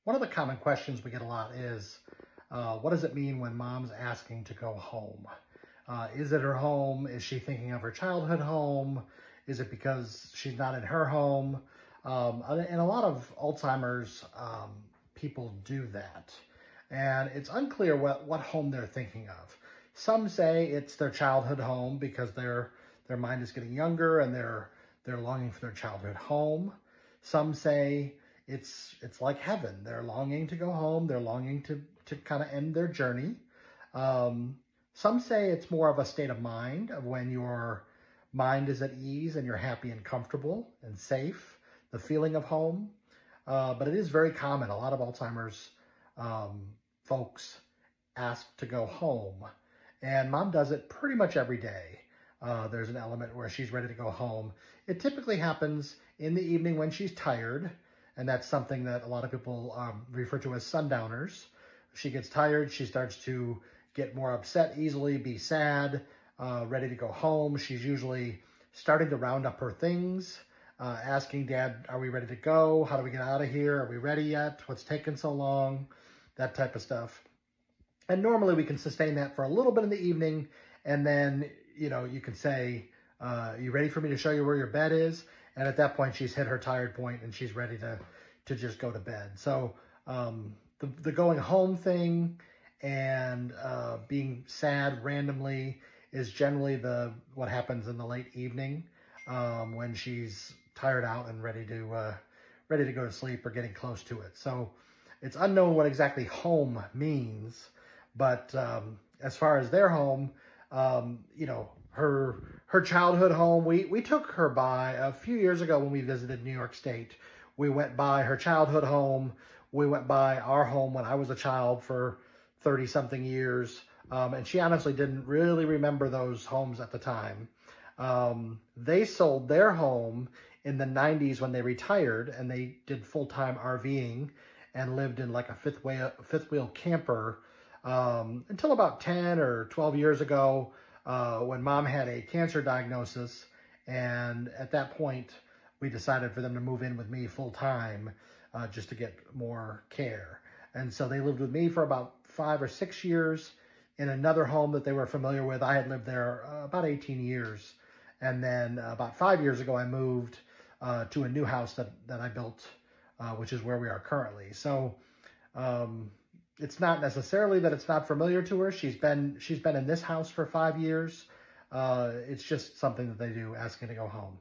One of the common questions we get a lot is, what does it mean when mom's asking to go home? Is it her home? Is she thinking of her childhood home? Is it because she's not in her home? And a lot of Alzheimer's people do that. And it's unclear what home they're thinking of. Some say it's their childhood home because their mind is getting younger and they're longing for their childhood home. Some say it's like heaven. They're longing to go home. They're longing to kind of end their journey. Some say it's more of a state of mind of when your mind is at ease and you're happy and comfortable and safe, the feeling of home. But it is very common. A lot of Alzheimer's folks ask to go home. And mom does it pretty much every day. There's an element where she's ready to go home. It typically happens in the evening when she's tired, and that's something that a lot of people refer to as sundowners. She gets tired, she starts to get more upset easily, be sad, ready to go home. She's usually starting to round up her things, asking Dad, are we ready to go? How do we get out of here? Are we ready yet? What's taking so long? That type of stuff. And normally we can sustain that for a little bit in the evening, and then, you can say, you ready for me to show you where your bed is? And at that point, she's hit her tired point and she's ready to just go to bed. So the going home thing and being sad randomly is generally what happens in the late evening when she's tired out and ready to go to sleep or getting close to it. So it's unknown what exactly home means, but as far as their home, her childhood home, we took her by a few years ago when we visited New York State. We went by her childhood home. We went by our home when I was a child for 30-something years. And she honestly didn't really remember those homes at the time. They sold their home in the 90s when they retired, and they did full-time RVing and lived in like a fifth wheel camper until about 10 or 12 years ago when mom had a cancer diagnosis. And at that point, we decided for them to move in with me full-time just to get more care. And so they lived with me for about 5 or 6 years in another home that they were familiar with. I had lived there about 18 years. And then about 5 years ago, I moved to a new house that I built, which is where we are currently. So it's not necessarily that it's not familiar to her. She's been in this house for 5 years. It's just something that they do, asking to go home.